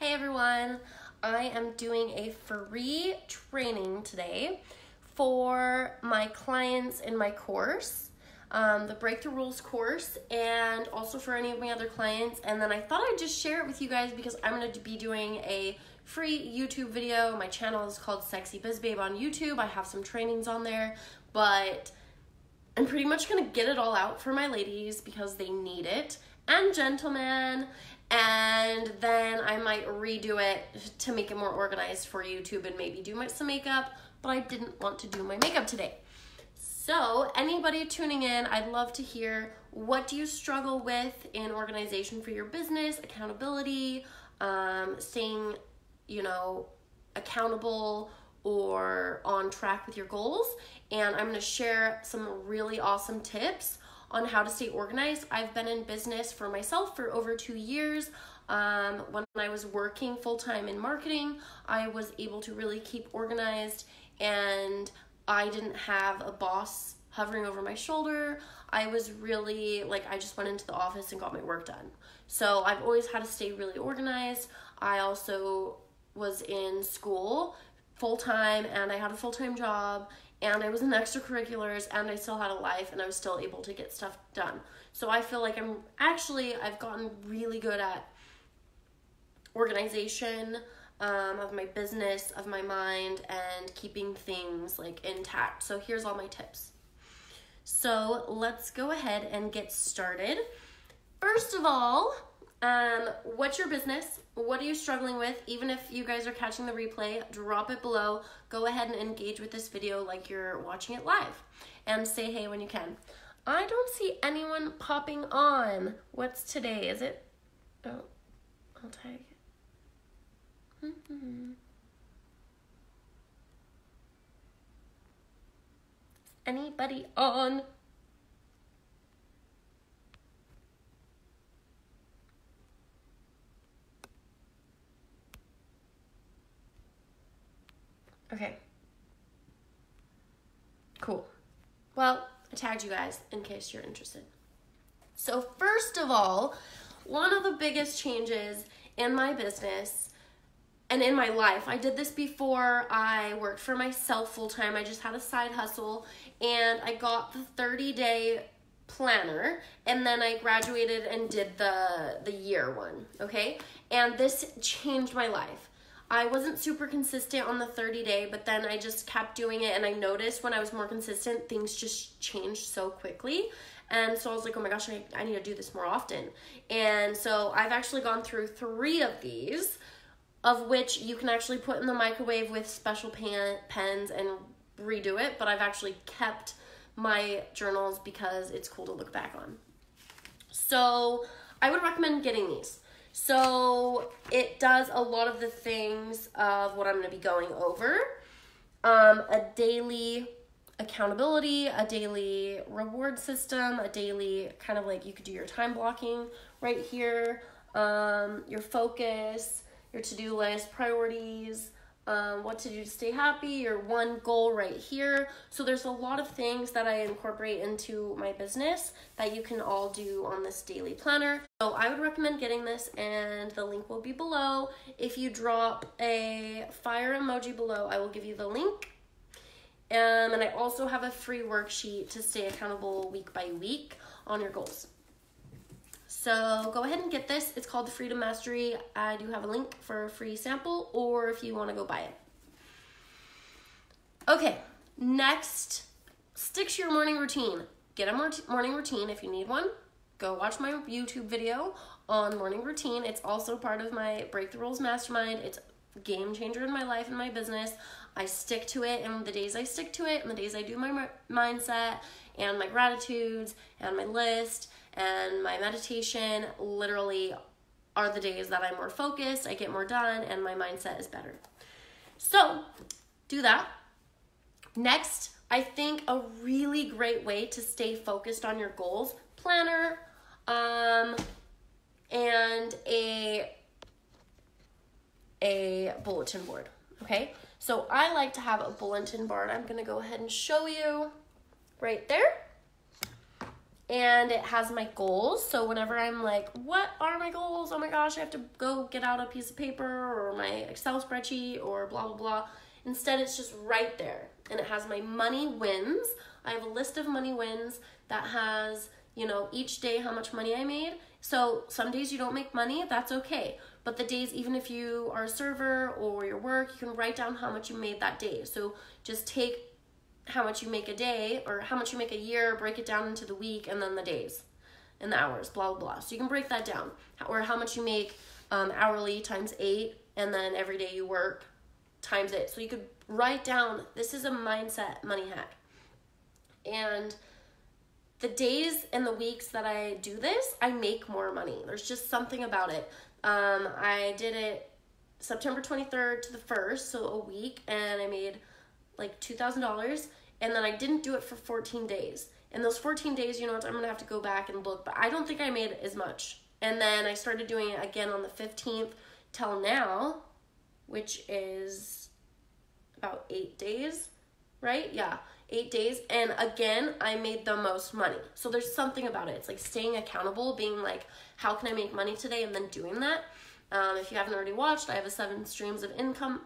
Hey everyone, I am doing a free training today for my clients in my course, the Break the Rules course, and also for any of my other clients. And then I thought I'd just share it with you guys because I'm going to be doing a free YouTube video. My channel is called Sexy Biz Babe on YouTube. I have some trainings on there, but I'm pretty much going to get it all out for my ladies because they need it, and gentlemen. And then I might redo it to make it more organized for YouTube and maybe do some makeup, but I didn't want to do my makeup today. So anybody tuning in, I'd love to hear, what do you struggle with in organization for your business, accountability, staying, accountable or on track with your goals. And I'm going to share some really awesome tips on how to stay organized. I've been in business for myself for over 2 years. When I was working full-time in marketing, I was able to really keep organized, and I didn't have a boss hovering over my shoulder. I was really, I just went into the office and got my work done. So I've always had to stay really organized. I also was in school full-time, and I had a full-time job, and I was in extracurriculars, and I still had a life, and I was still able to get stuff done. So I feel like I've gotten really good at organization of my business, of my mind, and keeping things intact. So here's all my tips. So let's go ahead and get started. First of all, what's your business? What are you struggling with? Even if you guys are catching the replay, drop it below. Go ahead and engage with this video like you're watching it live, and say hey when you can. I don't see anyone popping on. What's today? Is it? Oh, I'll tag it. Is anybody on? Okay. Cool. Well, I tagged you guys in case you're interested. So first of all, one of the biggest changes in my business and in my life, I did this before I worked for myself full-time. I just had a side hustle, and I got the 30-day planner, and then I graduated and did the year one, okay? And this changed my life. I wasn't super consistent on the 30-day, but then I just kept doing it, and I noticed when I was more consistent, things just changed so quickly. And so I was like, oh my gosh, I need to do this more often. And so I've actually gone through 3 of these, of which you can actually put in the microwave with special pens and redo it, but I've actually kept my journals because it's cool to look back on. So I would recommend getting these. So it does a lot of the things of what I'm going to be going over. A daily accountability, a daily reward system, a daily kind of you could do your time blocking right here, your focus, your to-do list, priorities, what to do to stay happy, your one goal right here. So there's a lot of things that I incorporate into my business that you can all do on this daily planner. So I would recommend getting this, and the link will be below. If you drop a fire emoji below, I will give you the link. And I also have a free worksheet to stay accountable week by week on your goals. So go ahead and get this. It's called the Freedom Mastery. I do have a link for a free sample, or if you want to go buy it. Okay, next, stick to your morning routine. Get a morning routine if you need one. Go watch my YouTube video on morning routine. It's also part of my Break the Rules Mastermind. It's a game changer in my life and my business. I stick to it, and the days I stick to it, and the days I do my mindset and my gratitudes and my list and my meditation literally are the days that I'm more focused, I get more done, and my mindset is better. So do that. Next, I think a really great way to stay focused on your goals, planner, and a bulletin board, okay? So I like to have a bulletin board. I'm gonna go ahead and show you right there. and it has my goals. So whenever I'm like, what are my goals? Oh my gosh, I have to go get out a piece of paper or my Excel spreadsheet or blah, blah, blah. Instead, it's just right there. And it has my money wins. I have a list of money wins that has, you know, each day how much money I made. So some days you don't make money, that's okay. But the days, even if you are a server or your work, you can write down how much you made that day. So just take how much you make a day or how much you make a year, break it down into the week and then the days and the hours, blah, blah, blah. So you can break that down. Or how much you make hourly times 8, and then every day you work times it. So you could write down, this is a mindset money hack. And the days and the weeks that I do this, I make more money. There's just something about it. I did it September 23rd to the 1st, so a week, and I made like $2,000, and then I didn't do it for 14 days. And those 14 days, you know what, I'm gonna have to go back and look, but I don't think I made as much. And then I started doing it again on the 15th till now, which is about 8 days, right? Yeah, 8 days. And again, I made the most money. So there's something about it. It's like staying accountable, being like, how can I make money today? And then doing that. If you haven't already watched, I have a 7 streams of income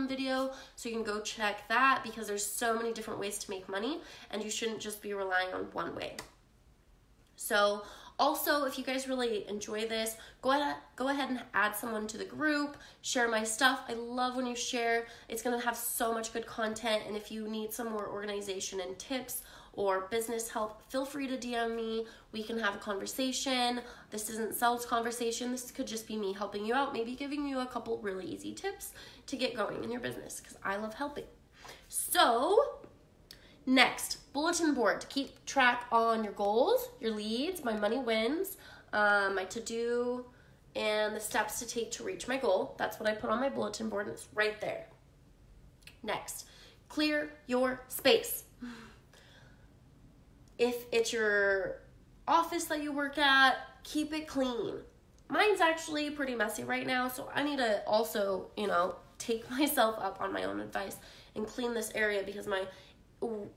video, so you can go check that, because there's so many different ways to make money and you shouldn't just be relying on one way. So also, if you guys really enjoy this, go ahead and add someone to the group, share my stuff. I love when you share. It's gonna have so much good content, and if you need some more organization and tips or business help, feel free to DM me. We can have a conversation. This isn't sales conversation. This could just be me helping you out, maybe giving you a couple really easy tips to get going in your business, because I love helping. So next, bulletin board to keep track on your goals, your leads, my money wins, my to-do, and the steps to take to reach my goal. That's what I put on my bulletin board, and it's right there. Next, clear your space. If it's your office that you work at, keep it clean. Mine's actually pretty messy right now, so I need to also, you know, take myself up on my own advice and clean this area, because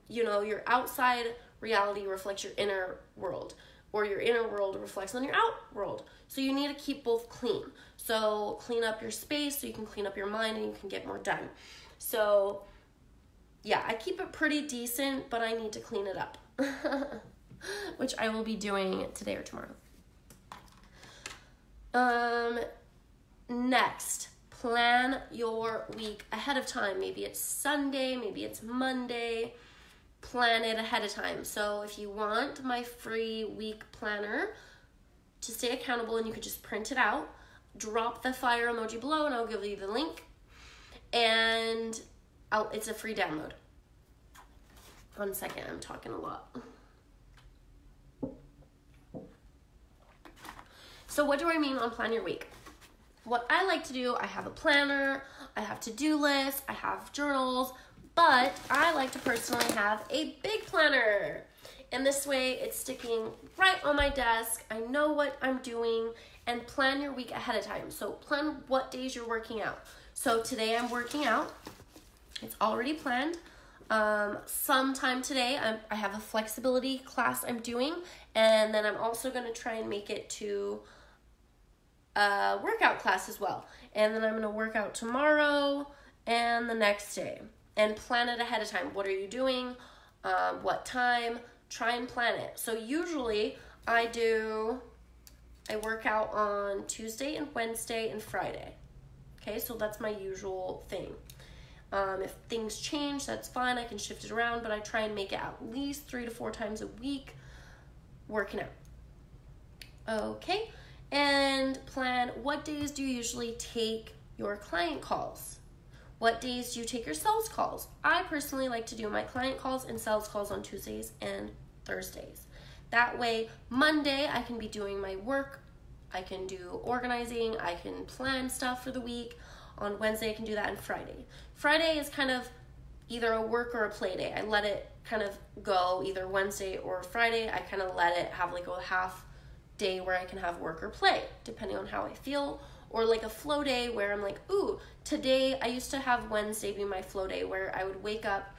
your outside reality reflects your inner world, or your inner world reflects on your out world. So you need to keep both clean. So clean up your space so you can clean up your mind and you can get more done. So yeah, I keep it pretty decent, but I need to clean it up. Which I will be doing today or tomorrow. Next, plan your week ahead of time. Maybe it's Sunday, maybe it's Monday. Plan it ahead of time. So if you want my free week planner to stay accountable, and you could just print it out, drop the fire emoji below and I'll give you the link. And it's a free download. 1 second, I'm talking a lot. So what do I mean on plan your week? What I like to do, I have a planner, I have to-do lists, I have journals, but I like to personally have a big planner. And this way it's sticking right on my desk. I know what I'm doing, and plan your week ahead of time. So plan what days you're working out. So today I'm working out. It's already planned. Sometime today I have a flexibility class I'm doing, and then I'm also going to try and make it to a workout class as well. And then I'm going to work out tomorrow and the next day, and plan it ahead of time. What are you doing? What time? Try and plan it. So usually I work out on Tuesday and Wednesday and Friday. Okay, so that's my usual thing. If things change, that's fine. I can shift it around, but I try and make it at least 3 to 4 times a week working out. Okay, and plan what days do you usually take your client calls? What days do you take your sales calls? I personally like to do my client calls and sales calls on Tuesdays and Thursdays. That way, Monday I can be doing my work, I can do organizing, I can plan stuff for the week. On Wednesday, I can do that, and Friday. Friday is kind of either a work or a play day. I let it kind of go either Wednesday or Friday. I kind of let it have like a half day where I can have work or play, depending on how I feel. Or like a flow day where I'm like, ooh, today, I used to have Wednesday be my flow day, where I would wake up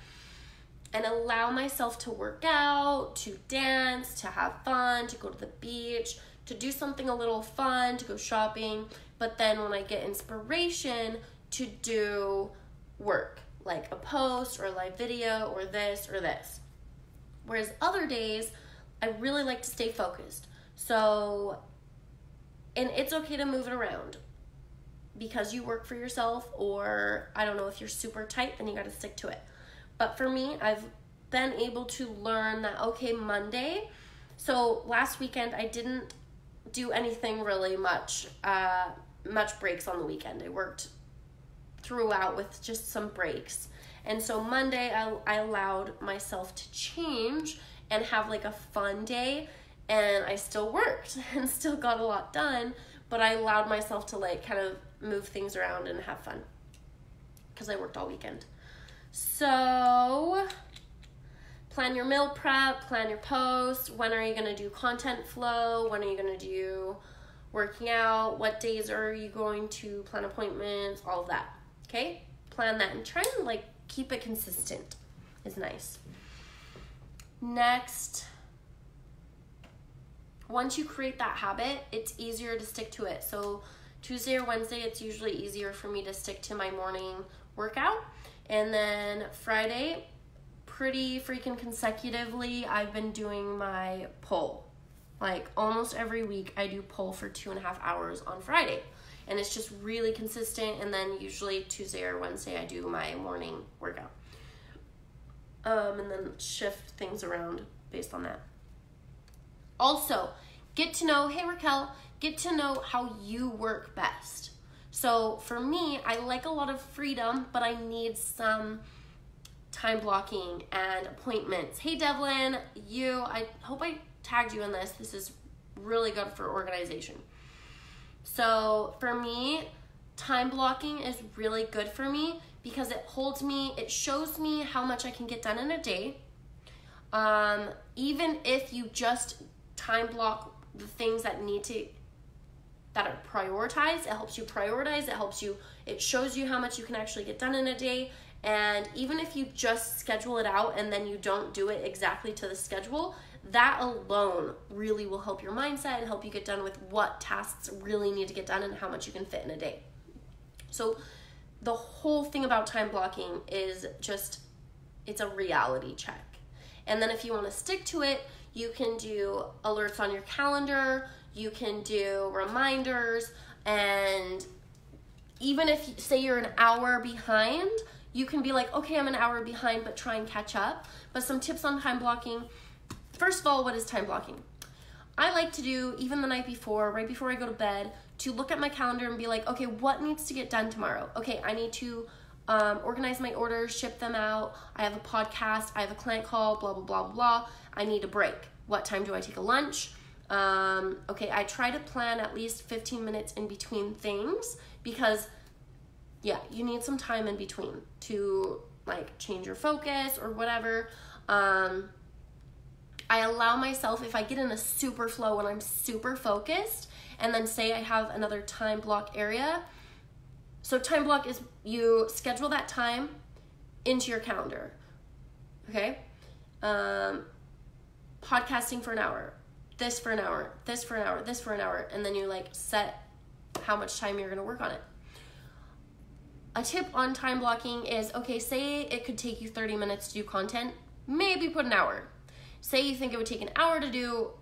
and allow myself to work out, to dance, to have fun, to go to the beach, to do something a little fun, to go shopping. But then when I get inspiration, to do work, like a post or a live video or this or this. Whereas other days, I really like to stay focused. So, and it's okay to move it around because you work for yourself, or I don't know, if you're super tight, then you got to stick to it. But for me, I've been able to learn that, okay, Monday, so last weekend I didn't do anything really much breaks on the weekend. I worked throughout with just some breaks. And so Monday I allowed myself to change and have like a fun day, and I still worked and still got a lot done, but I allowed myself to like kind of move things around and have fun because I worked all weekend. So plan your meal prep, plan your posts. When are you going to do content flow? When are you going to do working out? What days are you going to plan appointments? All of that. Okay? Plan that and try and like keep it consistent is nice. Next, once you create that habit, it's easier to stick to it. So Tuesday or Wednesday, it's usually easier for me to stick to my morning workout. And then Friday, pretty freaking consecutively, I've been doing my pull. Like almost every week I do pull for 2.5 hours on Friday. And it's just really consistent. And then usually Tuesday or Wednesday I do my morning workout. And then shift things around based on that. Also, get to know, hey Raquel, get to know how you work best. So for me, I like a lot of freedom, but I need some time blocking and appointments. Hey Devlin, I hope I tagged you in this. This is really good for organization. So for me, time blocking is really good for me because it shows me how much I can get done in a day. Even if you just time block the things that are prioritized, it helps you prioritize, it shows you how much you can actually get done in a day. And even if you just schedule it out and then you don't do it exactly to the schedule, that alone really will help your mindset and help you get done with what tasks really need to get done and how much you can fit in a day. So the whole thing about time blocking is just, it's a reality check. And then if you want to stick to it, you can do alerts on your calendar, you can do reminders, and even if, say you're an hour behind, you can be like, okay, I'm an hour behind, but try and catch up. But some tips on time blocking. First of all, what is time blocking? I like to do, even the night before, right before I go to bed, to look at my calendar and be like, okay, what needs to get done tomorrow? Okay, I need to organize my orders, ship them out. I have a podcast, I have a client call, blah, blah, blah, blah. I need a break. What time do I take a lunch? Okay, I try to plan at least 15 minutes in between things because, yeah, you need some time in between to like change your focus or whatever. I allow myself, if I get in a super flow when I'm super focused, and then say I have another time block area. So time block is you schedule that time into your calendar, okay? Podcasting for an hour, this for an hour, this for an hour, this for an hour, and then you like set how much time you're gonna work on it. A tip on time blocking is, okay, say it could take you 30 minutes to do content, maybe put an hour. Say you think it would take an hour to do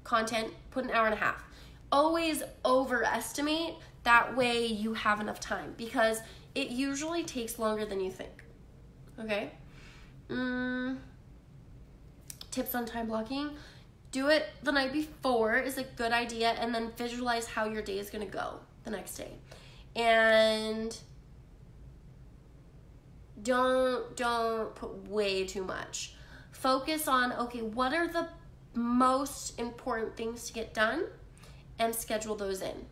content, put an hour and a half. Always overestimate, that way you have enough time because it usually takes longer than you think, okay? Tips on time blocking. Do it the night before is a good idea, and then visualize how your day is gonna go the next day. And don't put way too much. Focus on, okay, what are the most important things to get done, and schedule those in.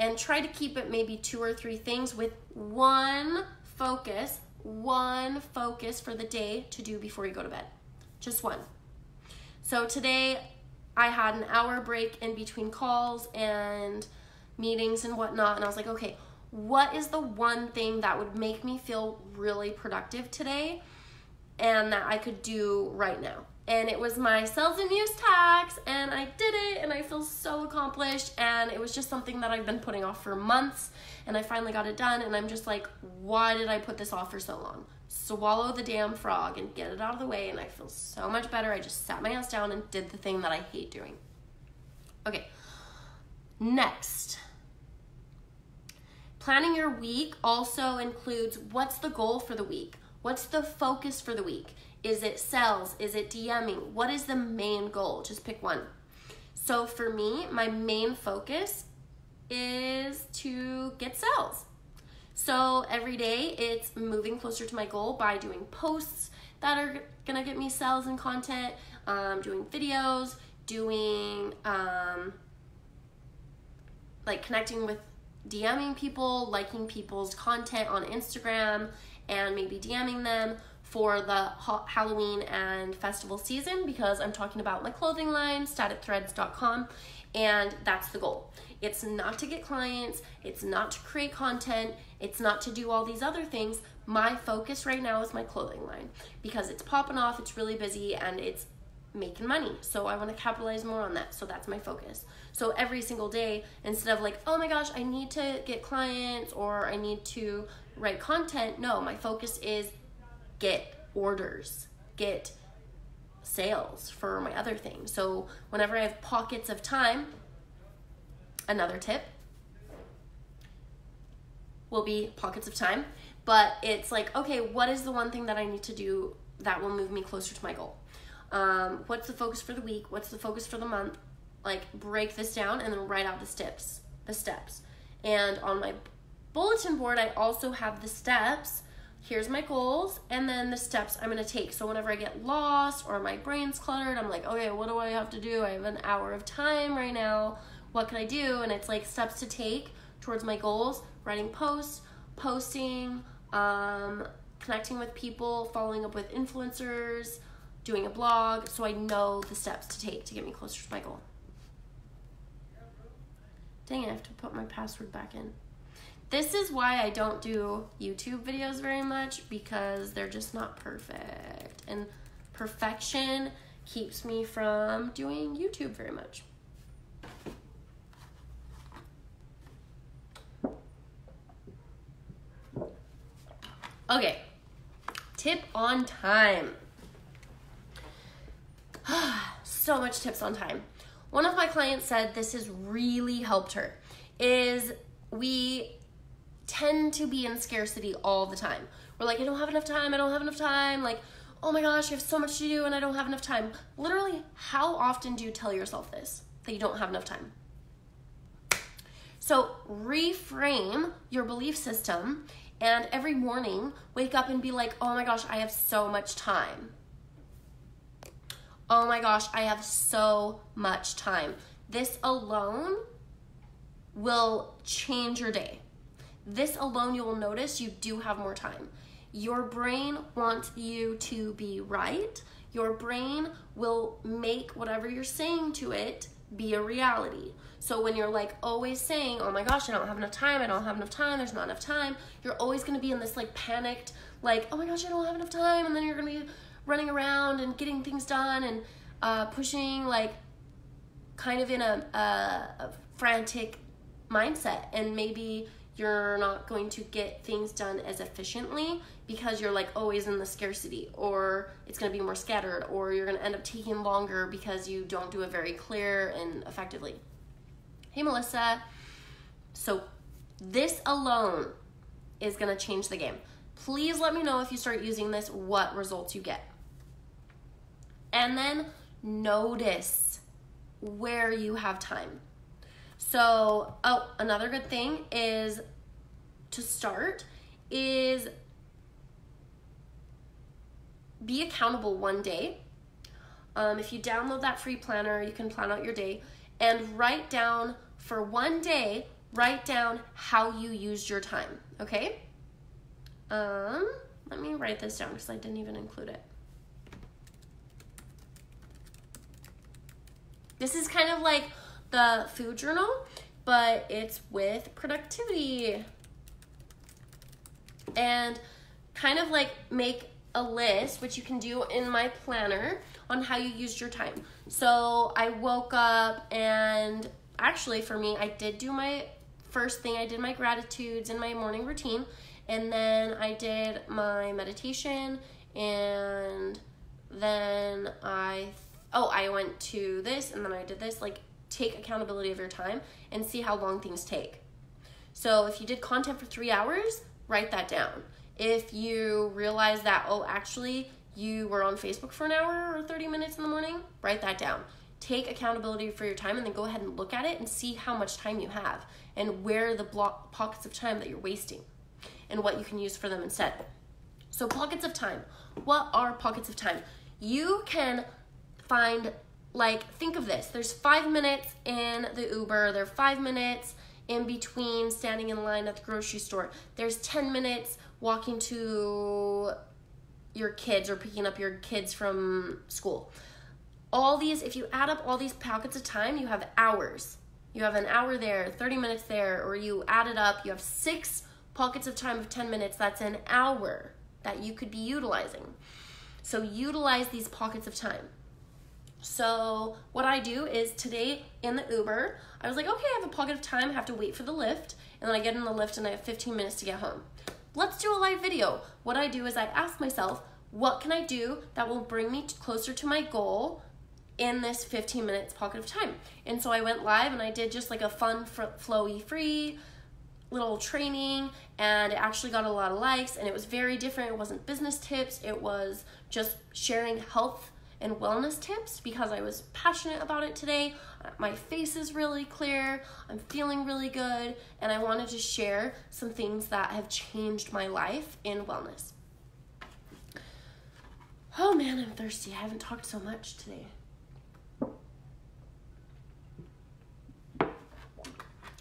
And try to keep it maybe 2 or 3 things with one focus for the day to do before you go to bed. Just one. So today I had an hour break in between calls and meetings and whatnot, and I was like, okay, what is the one thing that would make me feel really productive today? and that I could do right now. And it was my sales and use tax, and I did it, and I feel so accomplished, and it was just something that I've been putting off for months, and I finally got it done, and I'm just like, why did I put this off for so long? Swallow the damn frog and get it out of the way, and I feel so much better. I just sat my ass down and did the thing that I hate doing. Okay, next. Planning your week also includes what's the goal for the week? What's the focus for the week? Is it sales? Is it DMing? What is the main goal? Just pick one. So for me, my main focus is to get sales. So every day it's moving closer to my goal by doing posts that are gonna get me sales and content, doing videos, doing like connecting with DMing people, liking people's content on Instagram, and maybe DMing them for the Halloween and festival season, because I'm talking about my clothing line, staticthreads.com, and that's the goal. It's not to get clients, it's not to create content, it's not to do all these other things. My focus right now is my clothing line, because it's popping off, it's really busy, and it's making money. So I want to capitalize more on that. So that's my focus. So every single day, instead of like, oh my gosh, I need to get clients or I need to write content, no, my focus is get orders, get sales for my other things. So whenever I have pockets of time, another tip will be pockets of time, but it's like, okay, what is the one thing that I need to do that will move me closer to my goal? What's the focus for the week? What's the focus for the month? Like, break this down and then write out the steps. And on my bulletin board, I also have the steps. Here's my goals, and then the steps I'm gonna take. So whenever I get lost or my brain's cluttered, I'm like, okay, what do I have to do? I have an hour of time right now. What can I do? And it's like steps to take towards my goals, writing posts, posting, connecting with people, following up with influencers, doing a blog, so I know the steps to take to get me closer to my goal. Dang it, I have to put my password back in. This is why I don't do YouTube videos very much, because they're just not perfect. And perfection keeps me from doing YouTube very much. Okay, tip on time. So much tips on time. One of my clients said this has really helped her, is we tend to be in scarcity all the time. We're like, I don't have enough time, like, oh my gosh, you have so much to do and I don't have enough time. Literally, how often do you tell yourself this, that you don't have enough time? So reframe your belief system, and every morning wake up and be like, oh my gosh, I have so much time. Oh my gosh, I have so much time. This alone will change your day. This alone, you will notice you do have more time. Your brain wants you to be right. Your brain will make whatever you're saying to it be a reality. So when you're like always saying, oh my gosh, I don't have enough time, there's not enough time, you're always gonna be in this like panicked, like, oh my gosh, I don't have enough time, and then you're gonna be running around and getting things done and pushing, like kind of in a frantic mindset, and maybe you're not going to get things done as efficiently because you're like always in the scarcity, or it's going to be more scattered, or you're going to end up taking longer because you don't do it very clear and effectively. Hey Melissa, so this alone is going to change the game. Please let me know if you start using this, what results you get. And then notice where you have time. So, another good thing is to start is be accountable one day. If you download that free planner, you can plan out your day and write down for one day, write down how you used your time, okay? Let me write this down because I didn't even include it. This is kind of like the food journal, but it's with productivity, and kind of like make a list, which you can do in my planner, on how you used your time. So I woke up, and actually for me, I did do my first thing. I did my gratitudes in my morning routine, and then I did my meditation, and then I went to this, and then I did this. Like, take accountability of your time and see how long things take. So if you did content for 3 hours, write that down. If you realize that, actually you were on Facebook for an hour or 30 minutes in the morning, write that down. Take accountability for your time, and then go ahead and look at it and see how much time you have and where the pockets of time that you're wasting and what you can use for them instead. So pockets of time. What are pockets of time? You can find, think of this. There's 5 minutes in the Uber. There are 5 minutes in between standing in line at the grocery store. There's 10 minutes walking to your kids or picking up your kids from school. All these, if you add up all these pockets of time, you have hours. You have an hour there, 30 minutes there, or you add it up, you have 6 pockets of time of 10 minutes. That's an hour that you could be utilizing. So utilize these pockets of time. So what I do is today in the Uber, I was like, okay, I have a pocket of time, I have to wait for the lift, and then I get in the lift and I have 15 minutes to get home. Let's do a live video. What I do is I ask myself, what can I do that will bring me closer to my goal in this 15 minutes pocket of time? And so I went live and I did just like a fun, flowy, free little training, and it actually got a lot of likes, and it was very different. It wasn't business tips, it was just sharing health and wellness tips because I was passionate about it today. My face is really clear, I'm feeling really good, and I wanted to share some things that have changed my life in wellness. Oh man, I'm thirsty. I haven't talked so much today.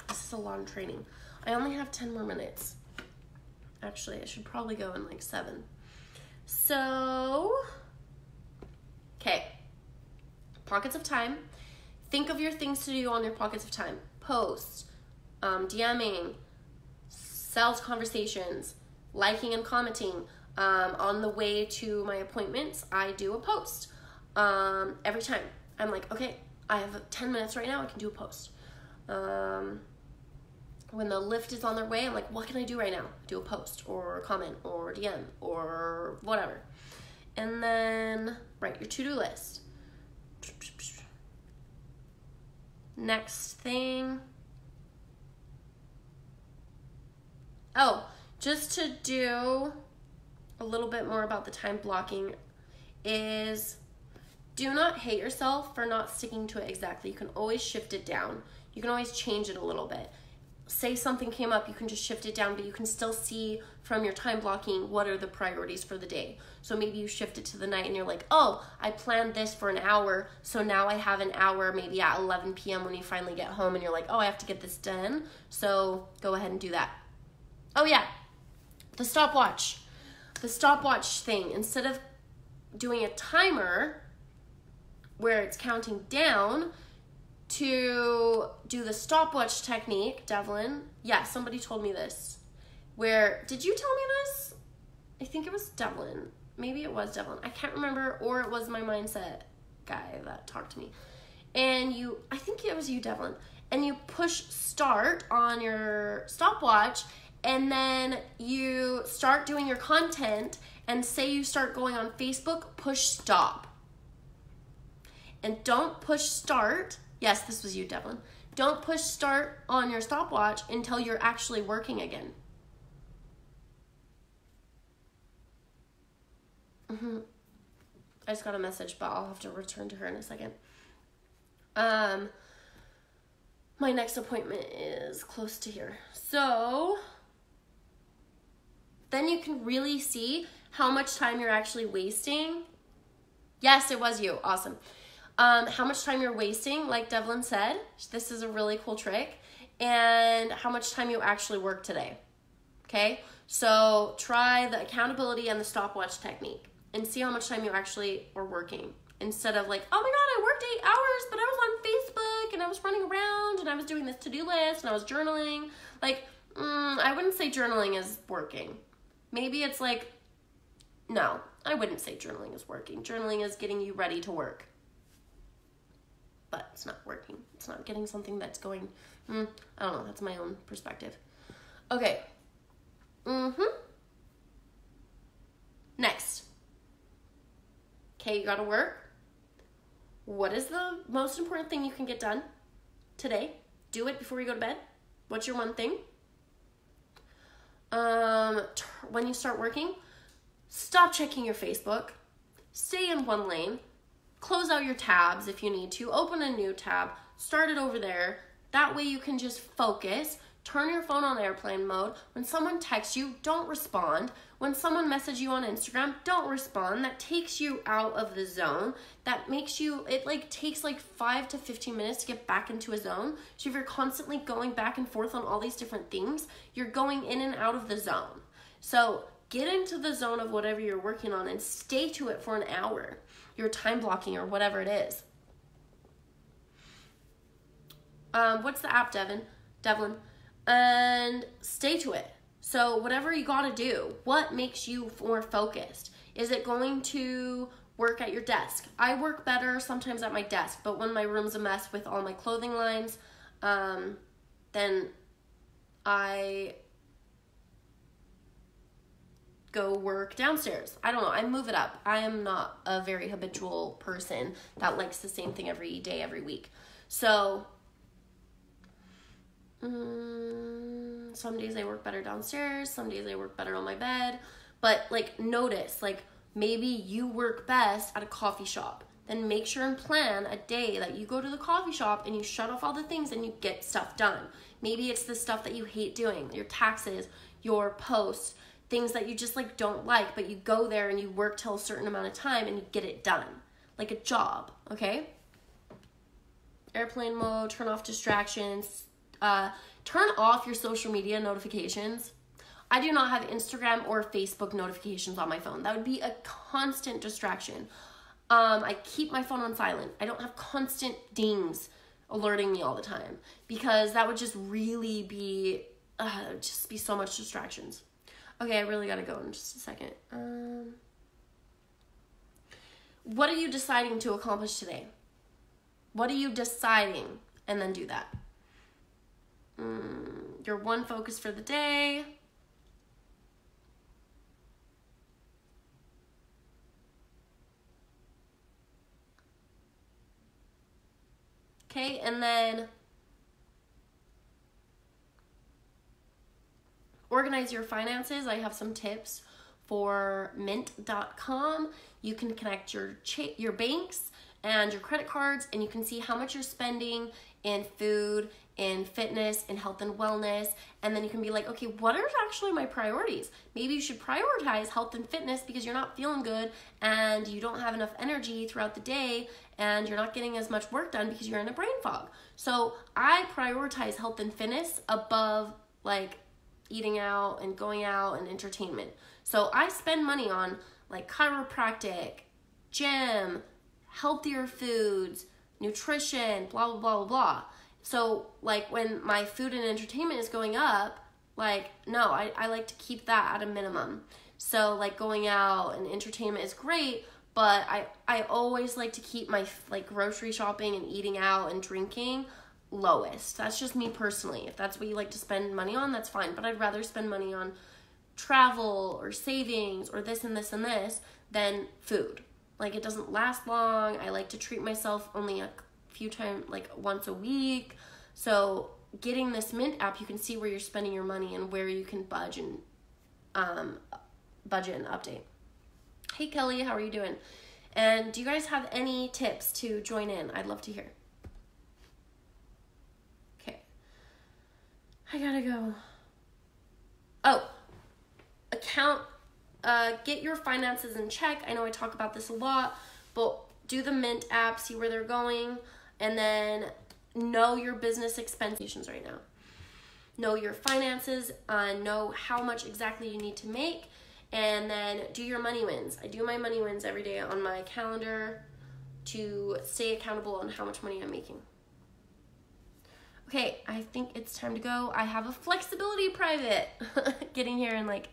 This is a long training. I only have 10 more minutes. Actually, I should probably go in like 7. So, okay, pockets of time. Think of your things to do on your pockets of time. Post, DMing, sales conversations, liking and commenting. On the way to my appointments, I do a post. Every time. I'm like, okay, I have 10 minutes right now, I can do a post. When the lift is on their way, I'm like, what can I do right now? Do a post or a comment or DM or whatever. And then write your to-do list. Next thing. Just to do a little bit more about the time blocking is, do not hate yourself for not sticking to it exactly. You can always shift it down. You can always change it a little bit. Say something came up, you can just shift it down, but you can still see from your time blocking what are the priorities for the day. So maybe you shift it to the night and you're like, I planned this for an hour, so now I have an hour maybe at 11 p.m. when you finally get home, and you're like, I have to get this done, so go ahead and do that. Oh yeah, the stopwatch. The stopwatch thing, instead of doing a timer where it's counting down, to do the stopwatch technique, Devlin. Yeah, somebody told me this. Did you tell me this? I think it was Devlin. Maybe it was Devlin. I can't remember, or it was my mindset guy that talked to me. And I think it was you, Devlin. And you push start on your stopwatch, and then you start doing your content, and say you start going on Facebook, push stop. And don't push start. Yes, this was you, Devlin. Don't push start on your stopwatch until you're actually working again. I just got a message, but I'll have to return to her in a second. My next appointment is close to here. So then you can really see how much time you're actually wasting. Yes, it was you. Awesome. How much time you're wasting, like Devlin said. This is a really cool trick. And how much time you actually work today. Okay? So try the accountability and the stopwatch technique and see how much time you actually are working. Instead of like, oh my God, I worked 8 hours, but I was on Facebook and I was running around and I was doing this to-do list and I was journaling. Like, I wouldn't say journaling is working. Maybe it's like No, I wouldn't say journaling is working. Journaling is getting you ready to work. But it's not working. It's not getting something that's going, I don't know. That's my own perspective. Okay. Next. Okay, you gotta work. What is the most important thing you can get done today? Do it before you go to bed. What's your one thing? When you start working, stop checking your Facebook. Stay in one lane. Close out your tabs if you need to. Open a new tab. Start it over there. That way you can just focus. Turn your phone on airplane mode. When someone texts you, don't respond. When someone messages you on Instagram, don't respond. That takes you out of the zone. That makes you, it like takes like 5 to 15 minutes to get back into a zone. So if you're constantly going back and forth on all these different things, you're going in and out of the zone. So get into the zone of whatever you're working on and stay to it for an hour. You're time blocking or whatever it is. What's the app, Devlin? And stay to it. So whatever you gotta do, what makes you more focused? Is it going to work at your desk? I work better sometimes at my desk, but when my room's a mess with all my clothing lines, then I go work downstairs. I don't know, I move it up. I am not a very habitual person that likes the same thing every day, every week. So some days I work better downstairs, some days I work better on my bed, but like notice, like maybe you work best at a coffee shop. Then make sure and plan a day that you go to the coffee shop and you shut off all the things and you get stuff done. Maybe it's the stuff that you hate doing, your taxes, your posts, things that you just like don't like, but you go there and you work till a certain amount of time and you get it done. Like a job, okay? Airplane mode, turn off distractions, turn off your social media notifications. I do not have Instagram or Facebook notifications on my phone. That would be a constant distraction. I keep my phone on silent. I don't have constant dings alerting me all the time because that would just really be, just be so much distractions. Okay, I really gotta go in just a second. What are you deciding to accomplish today? What are you deciding? And then do that. Your one focus for the day. Okay, and then organize your finances. I have some tips for mint.com. You can connect your banks and your credit cards, and you can see how much you're spending in food, in fitness, in health and wellness, and then you can be like, okay, what are actually my priorities? Maybe you should prioritize health and fitness because you're not feeling good and you don't have enough energy throughout the day and you're not getting as much work done because you're in a brain fog. So I prioritize health and fitness above like eating out and going out and entertainment. So I spend money on like chiropractic, gym, healthier foods, nutrition, blah, blah, blah, blah, blah. So like when my food and entertainment is going up, like, no, I like to keep that at a minimum. So like going out and entertainment is great, but I always like to keep my like grocery shopping and eating out and drinking lowest. That's just me personally. If that's what you like to spend money on, that's fine. But I'd rather spend money on travel or savings or this and this and this than food. Like it doesn't last long. I like to treat myself only a few times, like once a week. So getting this Mint app, you can see where you're spending your money and where you can budget and update. Hey Kelly, how are you doing? And do you guys have any tips to join in? I'd love to hear. Okay. I gotta go. Oh, get your finances in check. I know I talk about this a lot, but do the Mint app, see where they're going, and then know your business expenses right now. Know your finances, know how much exactly you need to make, and then do your money wins. I do my money wins every day on my calendar to stay accountable on how much money I'm making. Okay, I think it's time to go. I have a flexibility private getting here in like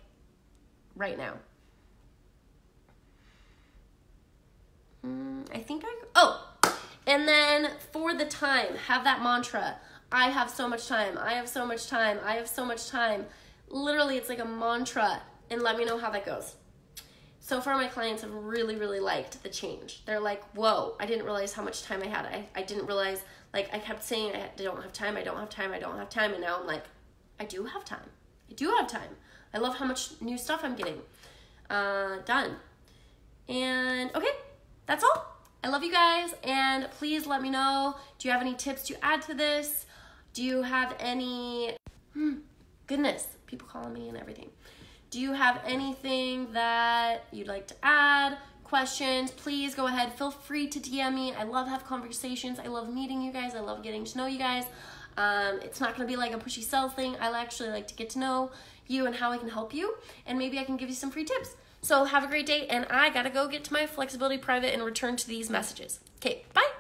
right now. And then for the time, have that mantra. I have so much time. I have so much time. I have so much time. Literally, it's like a mantra, and let me know how that goes. So far, my clients have really, really liked the change. They're like, whoa, I didn't realize how much time I had. I didn't realize, like, I kept saying I don't have time, I don't have time, I don't have time. And now I'm like, I do have time. I do have time. I love how much new stuff I'm getting done. And okay, that's all. I love you guys. And please let me know, do you have any tips to add to this? Do you have any, goodness, people calling me and everything. Do you have anything that you'd like to add? Questions? Please go ahead. Feel free to DM me. I love have conversations. I love meeting you guys. I love getting to know you guys. It's not going to be like a pushy sales thing. I actually like to get to know you and how I can help you. And maybe I can give you some free tips. So have a great day. And I got to go get to my flexibility private and return to these messages. Okay, bye.